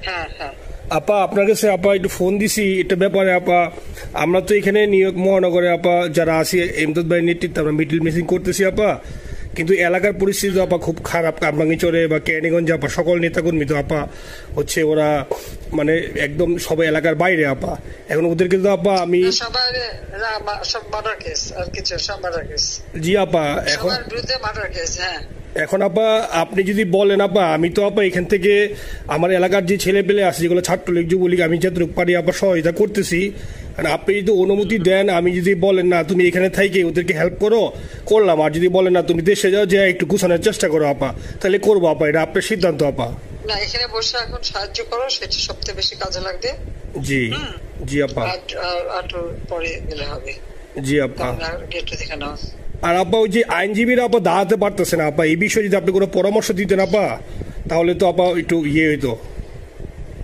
হ্যাঁ হ্যাঁ আপা আপনার কাছে আপা একটু ফোন দিছি এটা ব্যাপারে আপা। আমরা তো এখানে নিউ ইয়র্ক মহানগরে আপা যারা আছি এমদাদ ভাই নেতৃত্বে আমরা মিডল মিসিং করতেছি আপা, কিন্তু এলাকার পরিস্থিতি আপা খুব খারাপ। কামরাঙ্গীচরে বা ক্যানিগঞ্জে আপা সকল নেতাকর্মী তো আপা হচ্ছে ওরা মানে একদম সবাই এলাকার বাইরে আপা। এখন ওদেরকে তো আপা আমি জি আপা এখন এখন আপা আপনি যদি বলেন আপা আমি তো আপা এখান থেকে আমার এলাকার যে ছেলে পেলে আছে যেগুলো ছাত্রলীগ যুবলীগ আমি যতটুকু পারি আপা সহায়তা করতেছি। আপনি যদি অনুমতি দেন, আমি যদি বলেন না তুমি এখানে থাইকে ওদেরকে হেল্প করো করলাম, আর যদি বলেন না তুমি দেশে যাও যে একটু গুছানোর চেষ্টা করো আপা, তাহলে করবো আপা। এটা আপনার সিদ্ধান্ত আপা। না এখানে বসে এখন সাহায্য করো, সেটা সবচেয়ে বেশি কাজে লাগবে। জি জি আপা, আর পরে গেলে হবে। জি আপা। গেটটা দেখে নাও। আর আপা ওই যে আইনজীবীরা আপা দাঁড়াতে পারতেছে না আপা, এই বিষয়ে যদি আপনি কোনো পরামর্শ দিতেন আপা তাহলে তো আপা একটু ইয়ে হইতো।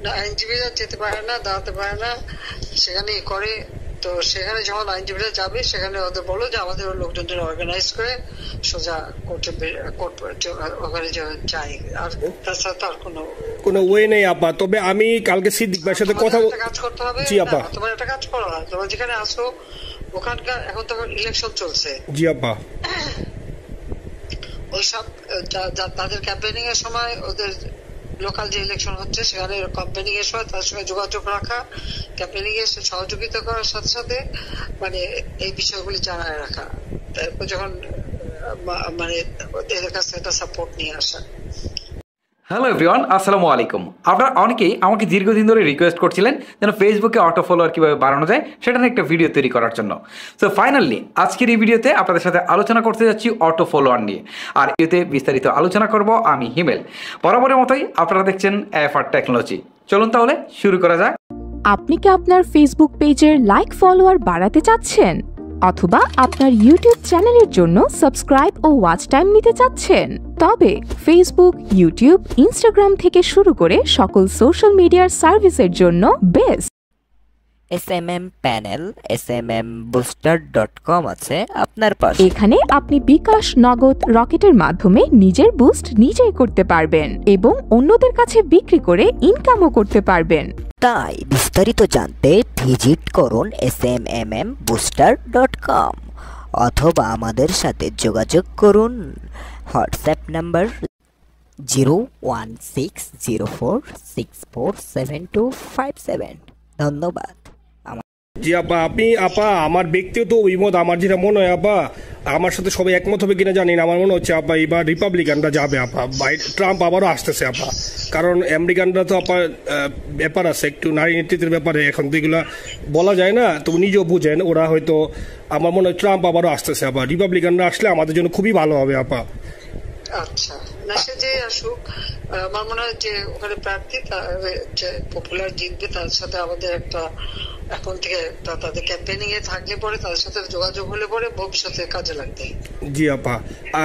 না আইনজীবীরা যেতে পারে না, দাঁড়াতে পারে না, সেখানে করে। তো সেখানে যখন আইনজীবীরা যাবে সেখানে ওদের বলো যে আমাদের লোকজনদের অর্গানাইজ করে সোজা ওখানে যাই। আর তাছাড়া তো আর কোনো ওয়ে নেই আপা। তবে আমি কালকে সিদ্দিক ভাইয়ের সাথে কথা কাজ করতে হবে। জি আপা। তোমার একটা কাজ করো, তোমার যেখানে আসো ওখানকার এখন তো ইলেকশন চলছে। জি আপা। ওইসব তাদের ক্যাম্পেনিং এর সময় ওদের লোকাল যে ইলেকশন হচ্ছে সেখানে ক্যাম্পেনিং এর সময় তার সঙ্গে যোগাযোগ রাখা, ক্যাম্পেনিং এর সহযোগিতা করার সাথে সাথে মানে এই বিষয়গুলি জানায় রাখা, তারপর যখন মানে এদের কাছে একটা সাপোর্ট নিয়ে আসা। হ্যালো এভরিওয়ান, আসসালামু আলাইকুম। আপনারা অনেকেই আমাকে দীর্ঘদিন ধরে রিকোয়েস্ট করছিলেন যেন ফেসবুকে অটো ফলোয়ার কীভাবে বাড়ানো যায় সেটা নিয়ে একটা ভিডিও তৈরি করার জন্য। সো ফাইনালি আজকের এই ভিডিওতে আপনাদের সাথে আলোচনা করতে যাচ্ছি অটো ফলোয়ার নিয়ে। আর এতে বিস্তারিত আলোচনা করব আমি হিমেল। বরাবরের মতোই আপনারা দেখছেন এফআর টেকনোলজি। চলুন তাহলে শুরু করা যাক। আপনি কি আপনার ফেসবুক পেজের লাইক ফলোয়ার বাড়াতে চাচ্ছেন, অথবা আপনার ইউটিউব চ্যানেলের জন্য সাবস্ক্রাইব ও ওয়াচ টাইম নিতে চাচ্ছেন? তবে ফেসবুক, ইউটিউব, ইনস্টাগ্রাম থেকে শুরু করে সকল সোশ্যাল মিডিয়ার সার্ভিসের জন্য বেস্ট SMM প্যানেল smbooster.com আছে আপনার পাশে। এখানে আপনি বিকাশ, নগদ, রকেটের মাধ্যমে নিজের বুস্ট নিজেই করতে পারবেন এবং অন্যদের কাছে বিক্রি করে ইনকামও করতে পারবেন। তাই বিস্তারিত জানতে ভিজিট করুন smbooster.com অথবা আমাদের সাথে যোগাযোগ করুন হোয়াটসঅ্যাপ নাম্বার 01604647257। ধন্যবাদ। জি আপা। আপা আমার ব্যক্তিগত অভিমত, আমার যেটা মনে হয় আপা, আমার সাথে সবাই একমত হবে কিনা জানি না, আমার মনে হচ্ছে আপা এবার রিপাবলিকানরা যাবে আপা। ট্রাম্প আবারও আসতেছে আপা, কারণ আমেরিকানরা তো আপা ব্যাপার আছে একটু নারী নেতৃত্বের ব্যাপারে, এখন তো এগুলো বলা যায় না, তো নিজেও বুঝেন ওরা হয়তো। আমার মনে হয় ট্রাম্প আবারও আসতেছে আপা, রিপাবলিকানরা আসলে আমাদের জন্য খুবই ভালো হবে আপা। আচ্ছা না সে যে আসুক, আমার মনে হয় যে ওখানে প্রার্থী যে পপুলার জিতবে তার সাথে আমাদের একটা এখন থেকে তাদের ক্যাম্পেনিং এ থাকলে পরে তাদের সাথে যোগাযোগ হলে পরে ভবিষ্যতে কাজে লাগবে। জি আপা।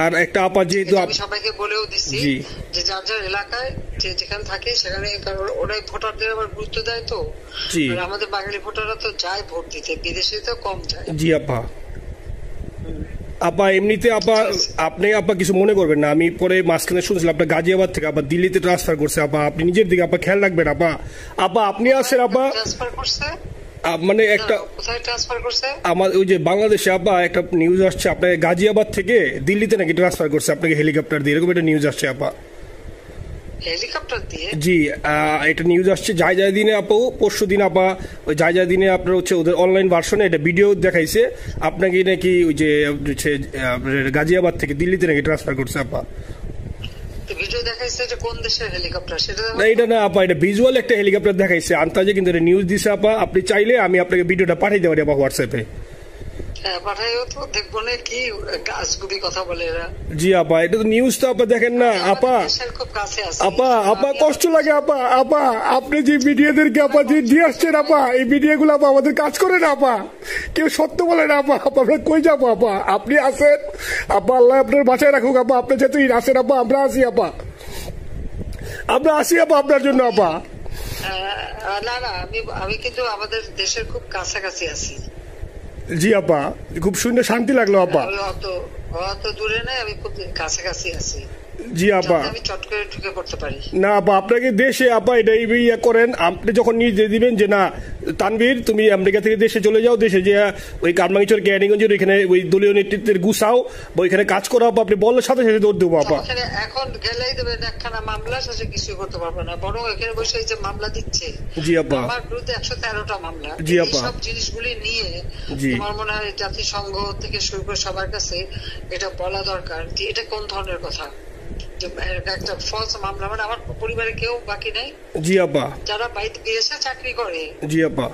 আর একটা আপা যেহেতু আমি সবাইকে বলেও দিচ্ছি যে যার যার এলাকায় যে যেখানে থাকে সেখানে, কারণ ওরাই ভোটারদের আবার গুরুত্ব দেয়। তো আমাদের বাঙালি ভোটাররা তো যায় ভোট দিতে, বিদেশে তো কম যায়। জি আপা। আপা এমনিতে আপা আপনি আপা কিছু মনে করবেন না, আমি পরে মাঝখানে শুনছিলাম আপনার গাজিয়াবাদ থেকে আবার দিল্লিতে ট্রান্সফার করছে আপা, আপনি নিজের দিকে আপা খেয়াল রাখবেন আপা। আপা আপনি আসেন আপা। ট্রান্সফার করছে মানে একটা কোথায় ট্রান্সফার করছে? আমার ওই যে বাংলাদেশে আপা একটা নিউজ আসছে আপনাকে গাজিয়াবাদ থেকে দিল্লিতে নাকি ট্রান্সফার করছে আপনাকে হেলিকপ্টার দিয়ে, এরকম একটা নিউজ আসছে আপা। হেলিকপ্টার দিয়ে? জি এটা নিউজ আসছে যায় দিনে আপু, পরশু দিন আপা। ওই যায় দিনে আপনার হচ্ছে ওদের অনলাইন ভার্সনে এটা ভিডিও দেখাইছে আপনাকে নাকি ওই যে গাজিয়াবাদ থেকে দিল্লিতে নাকি ট্রান্সফার করছে আপা। ভিডিও দেখাইছে যে কোন দেশের হেলিকপ্টার সেটা না, এটা না আপা, এটা ভিজুয়াল একটা হেলিকপ্টার দেখাইছে আন্তাজে, কিন্তু এটা নিউজ দিছে আপা। আপনি চাইলে আমি আপনাকে ভিডিওটা পাঠিয়ে দেবো আপা হোয়াটসঅ্যাপে। পাঠাইও তো, দেখবো না কি গাছগুবি কথা বলে এরা। জি আপা, এটা তো নিউজ তো আপা, দেখেন না আপা। খুব কাছে আছে আপা, আপা কষ্ট লাগে আপা। আপা আপনি যে মিডিয়াদেরকে আপা যে দিয়ে আসছেন আপা, এই মিডিয়াগুলো আপা আমাদের কাজ করে না আপা, কেউ সত্য বলে না আপা। আমরা কই যাবো আপা? আপনি আসেন আপা, আল্লাহ আপনার বাসায় রাখুক আপা। আপনি যেহেতু আসেন আপা, আমরা আসি আপা, আমরা আসি আপা আপনার জন্য আপা। না না আমি কিন্তু আমাদের দেশের খুব কাছাকাছি আছি। জি আপা, খুব শুনে শান্তি লাগলো আপা। অত দূরে নাই, আমি খুব কাছাকাছি আছি। জি আপা, আমি চট করে ঢুকে পড়তে পারি না আপা। আপনাকে দেশে আপা এটাই ইয়ে করেন, আপনি যখন নির্দেশ দিবেন যে না তানভীর তুমি আমেরিকা থেকে দেশে চলে যাও, দেশে যে ওই কারমাঙ্গিচর ক্যানিগঞ্জের ওইখানে ওই দলীয় নেতৃত্বের গুছাও বা ওইখানে কাজ করো আপা, আপনি বলার সাথে সাথে দৌড় দেবো আপা। এখন গেলেই দেবেন একখানা মামলা, শেষে কিছু করতে পারবে না, বরং এখানে বসে যে মামলা দিচ্ছে। জি আপা, আমার বিরুদ্ধে 113টা মামলা। জি আপা, সব জিনিসগুলি নিয়ে আমার মনে হয় জাতিসংঘ থেকে শুরু করে সবার কাছে এটা বলা দরকার যে এটা কোন ধরনের কথা, যে একটা ফলস মামলা। মানে আমার পরিবারে কেউ বাকি নাই। জি আপা, যারা বাইরে বিদেশে চাকরি করে। জি আপা,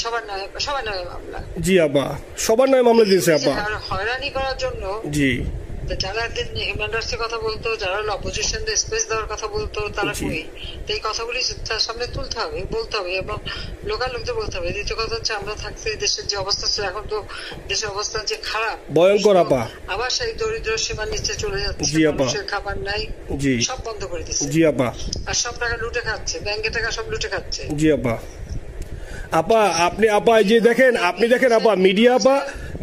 সবার নয় মামলা। জি আপা, সবার নয় মামলা দিয়েছে আপা। হয়রানি করার জন্য জি, যারা হিউম্যান রাইটস এর কথা বলতো, যারা অপোজিশন স্পেস দেওয়ার কথা বলতো, তারা কই? এই কথাগুলি তার সামনে তুলতে হবে, বলতে হবে এবং লোকাল লোকদের বলতে হবে। দ্বিতীয় কথা হচ্ছে আমরা থাকতে দেশের যে অবস্থা ছিল, এখন তো দেশের অবস্থা যে খারাপ, ভয়ঙ্কর আপা। আবার সেই দরিদ্র সীমার নিচে চলে যাচ্ছে, মানুষের খাবার নাই, সব বন্ধ করে দিচ্ছে। জি আপা, আর সব টাকা লুটে খাচ্ছে, ব্যাংকের টাকা সব লুটে খাচ্ছে। জি আপা। আপা আপনি আপা যে দেখেন, আপনি দেখেন আপা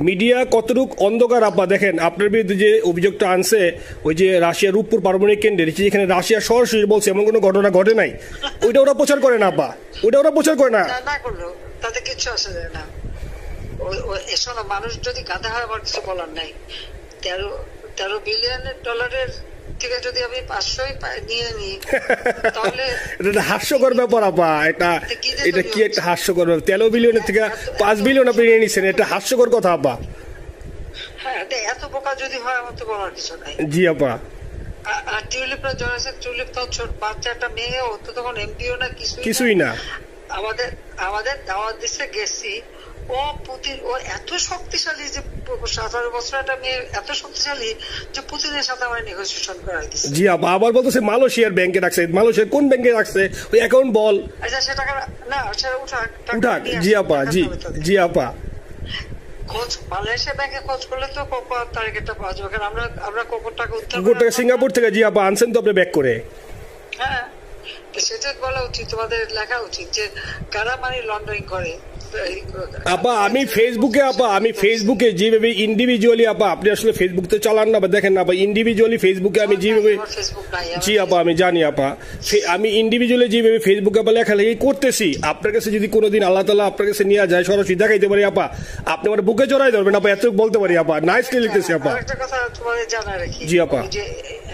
মিডিয়া কতটুক অন্ধকার আপা। দেখেন আপনার বিরুদ্ধে যে অভিযোগটা আনছে ওই যে রাশিয়ার রূপপুর পারমাণবিক কেন্দ্রে, যেখানে রাশিয়া সরাসরি বলছে এমন কোনো ঘটনা ঘটে নাই, ওইটা ওরা প্রচার করে না আপা, ওইটা ওরা প্রচার করে না। না করলো তাতে কিচ্ছু আসে যায় না। শোনো, মানুষ যদি গাধা হয় আমার কিছু বলার নাই। 13 বিলিয়ন ডলারের থেকে যদি আমি 500 নিয়ে নিই তাহলে এটা হাস্যকর ব্যাপার আপা। এটা কি একটা হাস্যকর ব্যাপার? 13 বিলিয়নের থেকে 5 বিলিয়ন আপনি নিয়ে নিচ্ছেন, এটা হাস্যকর কথা আপা। হ্যাঁ, এত বোকা যদি হয় আমার তো বলার কিছু নাই। জি আপা। আর টিউলিপরা জড়াইছে, টিউলিপ তো ছোট বাচ্চা একটা মেয়ে, ও তো তখন এমপিও না, কিছুই না। আমাদের দাওয়াত দিচ্ছে, গেছি। ও এত শক্তিশালী যে 17 বছর একটা মেয়ে এত শক্তিশালী যে পুতিনের সাথে আমার নেগোসিয়েশন করাই দিচ্ছে। জি আপা, আবার বলতেছে মালয়েশিয়ার ব্যাংকে রাখছে। মালয়েশিয়ার কোন ব্যাংকে রাখছে ওই অ্যাকাউন্ট বল। আচ্ছা, সে টাকা না, সেটা উঠাক। জি আপা, জি আপা। খোঁজ মালয়েশিয়া ব্যাংকে খোঁজ করলে তো কোকো তারিখটা পাওয়া যাবে, কারণ আমরা কোকোর টাকা সিঙ্গাপুর থেকে। জি আপা, আনছেন তো আপনি ব্যাক করে। হ্যাঁ, সেটা বলা উচিত, তোমাদের লেখা উচিত যে কারা মানি লন্ডারিং করে। আপা আমি ফেসবুকে যেভাবে ইন্ডিভিজুয়ালি আপা, আপনি আসলে ফেসবুক তো চালান না, দেখেন না আপা, ইন্ডিভিজুয়ালি ফেসবুকে আমি যেভাবে, জি আপা আমি জানি আপা, আমি ইন্ডিভিজুয়ালি যেভাবে ফেসবুকে আপা লেখালেখি করতেছি, আপনার কাছে যদি কোনোদিন আল্লাহ তাআলা আপনার কাছে নিয়ে যায়, সরাসরি দেখাইতে পারি আপা, আপনি আমার বুকে জড়াই ধরবেন আপা, এত বলতে পারি আপা। নাইসলি লিখতেছি আপা। একটা কথা তোমাদের জানা রাখি, জি আপা, যে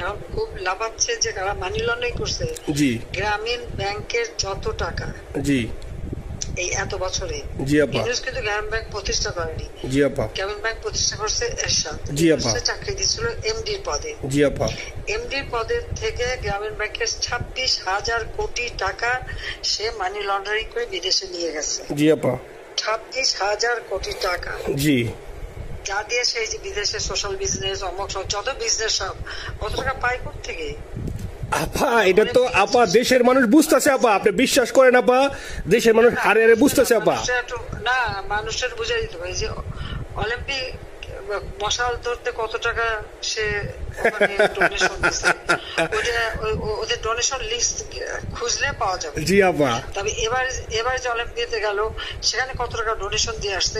এখন খুব লাভাচ্ছে যে কারা মানি লন্ডারিং করছে। জি, গ্রামীণ ব্যাংকের যত টাকা, জি এই এত বছরে, জি আপা, কিন্তু গ্রামীণ ব্যাংক প্রতিষ্ঠা করেনি। জি আপা, গ্রামীণ ব্যাংক প্রতিষ্ঠা করছে এরশাদ। জি আপা, চাকরি দিচ্ছিল এমডির পদে। জি আপা, এমডির পদের থেকে গ্রামীণ ব্যাংকের 26,000 কোটি টাকা সে মানি লন্ডারিং করে বিদেশে নিয়ে গেছে। জি আপা, 26,000 কোটি টাকা। জি, যা দিয়ে সেই যে বিদেশে সোশ্যাল বিজনেস, অমুক যত বিজনেস সব, কত টাকা পায় থেকে। আপা এটা তো আপা দেশের মানুষ বুঝতেছে আপা, আপনি বিশ্বাস করেন আপা, দেশের মানুষ হারে হারে বুঝতেছে আপা। না, মানুষের বুঝাই দিতে পারে যে অলিম্পিক মশাল ধরতে কত টাকা সে ডোনেশন দিচ্ছে, ওদের ডোনেশন লিস্ট খুঁজলে পাওয়া যাবে। জি আপা। তবে এবার যে অলিম্পিয়াতে গেল সেখানে কত টাকা ডোনেশন দিয়ে আসছে,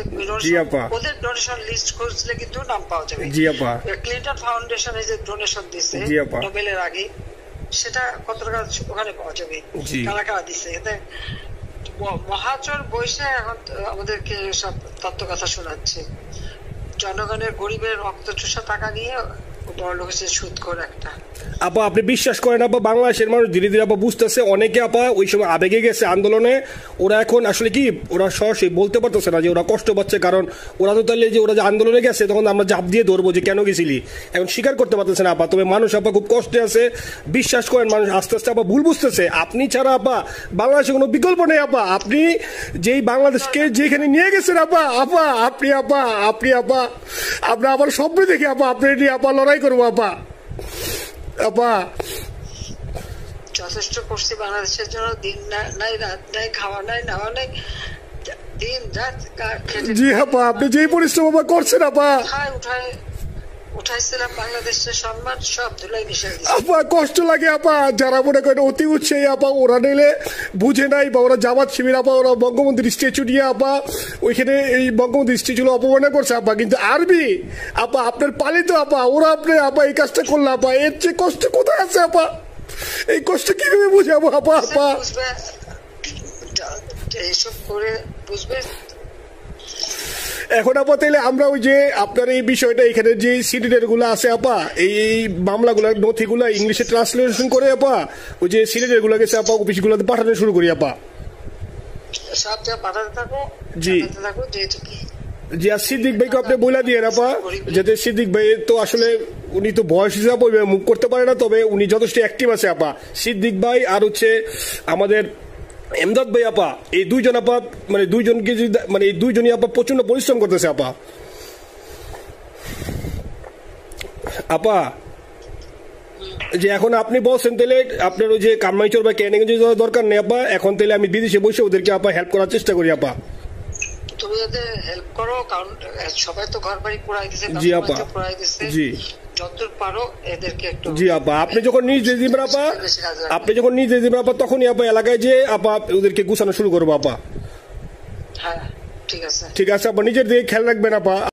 ওদের ডোনেশন লিস্ট খুঁজলে কিন্তু নাম পাওয়া যাবে। জি আপা। ক্লিন্টন ফাউন্ডেশনে যে ডোনেশন দিচ্ছে নোবেলের আগে, সেটা কত টাকা ওখানে পাওয়া যাবে, কারা কারা দিচ্ছে। এতে মহাচর বৈশে এখন আমাদেরকে সব তত্ত্ব কথা শোনাচ্ছে, জনগণের গরিবের রক্ত চুষা টাকা নিয়ে বড় লোক হচ্ছে সুদখোর একটা। আপা আপনি বিশ্বাস করেন আপা, বাংলাদেশের মানুষ ধীরে ধীরে আপা বুঝতেছে, অনেকে আপা ওই সময় আবেগে গেছে আন্দোলনে, ওরা এখন আসলে কি ওরা সরাসরি বলতে পারতেছে না যে ওরা কষ্ট পাচ্ছে, কারণ ওরা তো তাহলে যে ওরা যে আন্দোলনে গেছে তখন আমরা জাপ দিয়ে ধরবো যে কেন গেছিলি, এখন স্বীকার করতে পারতেছে না আপা। তবে মানুষ আপা খুব কষ্টে আছে, বিশ্বাস করেন মানুষ আস্তে আস্তে আপা ভুল বুঝতেছে। আপনি ছাড়া আপা বাংলাদেশে কোনো বিকল্প নেই আপা, আপনি যেই বাংলাদেশকে যেখানে নিয়ে গেছেন আপা, আপনি আবার স্বপ্ন দেখি আপা আপনি নিয়ে আপা লড়াই করবো আপা। যথেষ্ট করছি বাংলাদেশের জন্য, দিন নাই রাত নাই, খাওয়া নাই নাওয়া নাই, দিন রাত। জি আপা, আপনি যেই পরিশ্রম আপা করছেন আপা, উঠায় উঠাইছিলাম বাংলাদেশের সম্মান সব ধুলাই মিশাই দিয়েছে। আপা কষ্ট লাগে আপা, যারা মনে করেন অতি উৎসাহী আপা, ওরা নিলে বুঝে নাই বা ওরা জামাত শিবির আপা, ওরা বঙ্গবন্ধুর স্ট্যাচু নিয়ে আপা ওইখানে এই বঙ্গবন্ধুর স্ট্যাচু অপমানে করছে আপা। কিন্তু আরবি আপা আপনার পালিত আপা, ওরা আপনি আপা এই কাজটা করলে আপা, এর চেয়ে কষ্ট কোথায় আছে আপা? এই কষ্ট কিভাবে বুঝাবো আপা? আপা এইসব করে বুঝবে। এখন আপা তাইলে আমরা ওই যে আপনার এই বিষয়টা এখানে যে সিডিডের গুলো আছে আপা, এই মামলাগুলো নথিগুলো ইংলিশে ট্রান্সলেশন করে আপা ওই যে সিডিডের গুলো গেছে আপা অফিসগুলোতে পাঠানো শুরু করি আপা। সব যা পাঠাতে থাকো, জি জি। আর সিদ্দিক ভাইকে আপনি বলে দিয়ে আপা, যাতে সিদ্দিক ভাই তো আসলে উনি তো বয়স হিসাবে মুভ করতে পারে না, তবে উনি যথেষ্ট অ্যাক্টিভ আছে আপা। সিদ্দিক ভাই আর হচ্ছে আমাদের এমদাদ ভাই আপা, এই দুইজন আপা মানে দুইজনকে মানে এই দুইজনই আপা প্রচন্ড পরিশ্রম করতেছে আপা। আপা যে এখন আপনি বলছেন তাহলে আপনার ওই যে কামাইচর বা ক্যানিং দরকার নেই আপা, এখন তাহলে আমি বিদেশে বসে ওদেরকে আপা হেল্প করার চেষ্টা করি আপা। তুমি ওদের হেল্প করো, কারণ সবাই তো ঘর বাড়ি পুরাই দিছে। জি আপা, জি যতদূর পারো এদেরকে একটু। জি আপা, আপনি যখন নিজে দিবেন আপা, আপনি যখন নিজে দিবেন আপা, তখনই আপা এলাকায় যে আপা ওদেরকে গুছানো শুরু করবো আপা। হ্যাঁ ঠিক আছে, ঠিক আছে আপা, নিজের দিকে খেয়াল রাখবেন আপা।